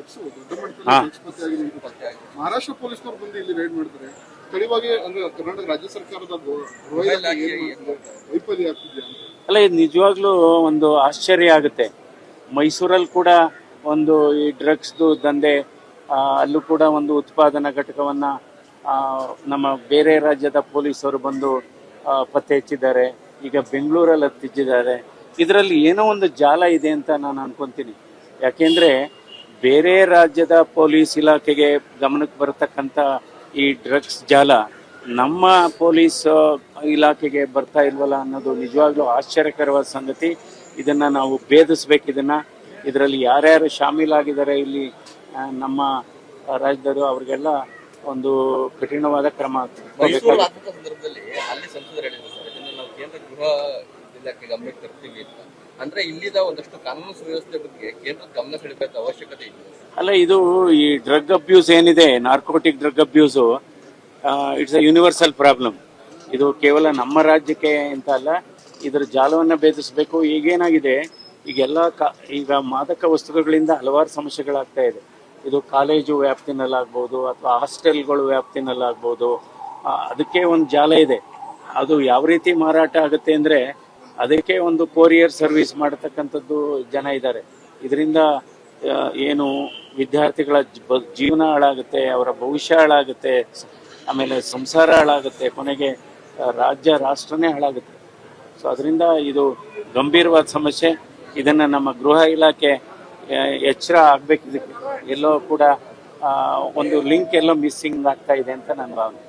Drugs ದೊಡ್ಡ ಮಟ್ಟದಲ್ಲಿ drugs ಪತ್ತೆಯಾಗಿ ನಿಂತಿದೆ. ಮಹಾರಾಷ್ಟ್ರ ಪೊಲೀಸ್ನವರು ಬಂದು ಇಲ್ಲಿ ರೈಡ್ ಮಾಡ್ತಾರೆ. ಸ್ಥಳೀಯವಾಗಿ ಅಂದ್ರೆ ಕರ್ನಾಟಕ ರಾಜ್ಯ ಸರ್ಕಾರದ ವೈಫಲ್ಯ ಆಗ್ತಿದೆಯಾ ಅಂತ. ಅಲ್ಲ, ಇದು ನಿಜವಾಗ್ಲೂ ಒಂದು ಆಶ್ಚರ್ಯ ಆಗುತ್ತೆ. ಮೈಸೂರಲ್ಲಿ ಕೂಡ ಒಂದು ಈ ಡ್ರಗ್ಸ್ದು ದಂಧೆ, ಅಲ್ಲೂ ಕೂಡ ಒಂದು ಉತ್ಪಾದನಾ ಘಟಕವನ್ನ ನಮ್ಮ ಬೇರೆ ರಾಜ್ಯದ ಪೊಲೀಸರು ಬಂದು ಪತ್ತೆ ಹಚ್ಚಿದ್ದಾರೆ. ಈಗ ಬೆಂಗಳೂರಲ್ಲಿ ಹತ್ತಿದ್ದಾರೆ. ಇದರಲ್ಲಿ ಏನೋ ಒಂದು ಜಾಲ ಇದೆ ಅಂತ ನಾನು ಅನ್ಕೊಂತೀನಿ. ಯಾಕೆಂದ್ರೆ ಬೇರೆ ರಾಜ್ಯದ ಪೊಲೀಸ್ ಇಲಾಖೆಗೆ ಗಮನಕ್ಕೆ ಬರತಕ್ಕಂಥ ಈ ಡ್ರಗ್ಸ್ ಜಾಲ ನಮ್ಮ ಪೊಲೀಸ್ ಇಲಾಖೆಗೆ ಬರ್ತಾ ಇಲ್ವಲ್ಲ ಅನ್ನೋದು ನಿಜವಾಗ್ಲೂ ಆಶ್ಚರ್ಯಕರವಾದ ಸಂಗತಿ. ಇದನ್ನ ನಾವು ಭೇದಿಸ್ಬೇಕು. ಇದರಲ್ಲಿ ಯಾರ್ಯಾರು ಶಾಮೀಲಾಗಿದ್ದಾರೆ ಇಲ್ಲಿ ನಮ್ಮ ರಾಜ್ಯದವರು, ಅವ್ರಿಗೆಲ್ಲ ಒಂದು ಕಠಿಣವಾದ ಕ್ರಮ ಸಂದರ್ಭದಲ್ಲಿ ಅಲ್ಲಿ ಸಂಸದರು ಹೇಳಿದ್ರು ಸರ್, ಇದನ್ನು ನಾವು ಕೇಂದ್ರ ಗೃಹ ಇಲಾಖೆ ಗಮನಕ್ಕೆ ತರ್ತೀವಿ ಅಂತ. ಅಂದ್ರೆ ಇಲ್ಲಿದ ಒಂದಷ್ಟು ಕಾನೂನು ಸುವ್ಯವಸ್ಥೆ ಬಗ್ಗೆ ಕೇಂದ್ರ ಗಮನ ಸೆಳೆಬೇಕಾದ ಅವಶ್ಯಕತೆ ಇದೆ. ಅಲ್ಲ, ಇದು ಈ ಡ್ರಗ್ ಅಬ್ಯೂಸ್ ಏನಿದೆ, narcotic drug abuse, it's a universal problem. ಇದು ಕೇವಲ ನಮ್ಮ ರಾಜ್ಯಕ್ಕೆ ಅಂತ ಅಲ್ಲ, ಇದರ ಜಾಲವನ್ನು ಭೇದಿಸಬೇಕು. ಈಗೇನಾಗಿದೆ, ಈಗ ಮಾದಕ ವಸ್ತುಗಳಿಂದ ಹಲವಾರು ಸಮಸ್ಯೆಗಳಾಗ್ತಾ ಇದೆ. ಇದು ಕಾಲೇಜು ವ್ಯಾಪ್ತಿನಲ್ಲಾಗ್ಬೋದು ಅಥವಾ ಹಾಸ್ಟೆಲ್ಗಳು ವ್ಯಾಪ್ತಿನಲ್ಲಾಗ್ಬೋದು. ಅದಕ್ಕೆ ಒಂದು ಜಾಲ ಇದೆ. ಅದು ಯಾವ ರೀತಿ ಮಾರಾಟ ಆಗುತ್ತೆ ಅಂದರೆ ಅದಕ್ಕೆ ಒಂದು ಕೊರಿಯರ್ ಸರ್ವಿಸ್ ಮಾಡತಕ್ಕಂಥದ್ದು ಜನ ಇದ್ದಾರೆ. ಇದರಿಂದ ಏನು ವಿದ್ಯಾರ್ಥಿಗಳ ಜೀವನ ಹಾಳಾಗುತ್ತೆ, ಅವರ ಭವಿಷ್ಯ ಹಾಳಾಗುತ್ತೆ, ಆಮೇಲೆ ಸಂಸಾರ ಹಾಳಾಗುತ್ತೆ, ಕೊನೆಗೆ ರಾಷ್ಟ್ರನೇ ಹಾಳಾಗುತ್ತೆ. ಸೊ ಅದರಿಂದ ಇದು ಗಂಭೀರವಾದ ಸಮಸ್ಯೆ. ಇದನ್ನು ನಮ್ಮ ಗೃಹ ಇಲಾಖೆ ಎಚ್ಚರ ಆಗಬೇಕು. ಇದಕ್ಕೆ ಎಲ್ಲೋ ಕೂಡ ಒಂದು ಲಿಂಕ್ ಎಲ್ಲೋ ಮಿಸ್ಸಿಂಗ್ ಆಗ್ತಾ ಇದೆ ಅಂತ ನನ್ನ ಭಾವನೆ.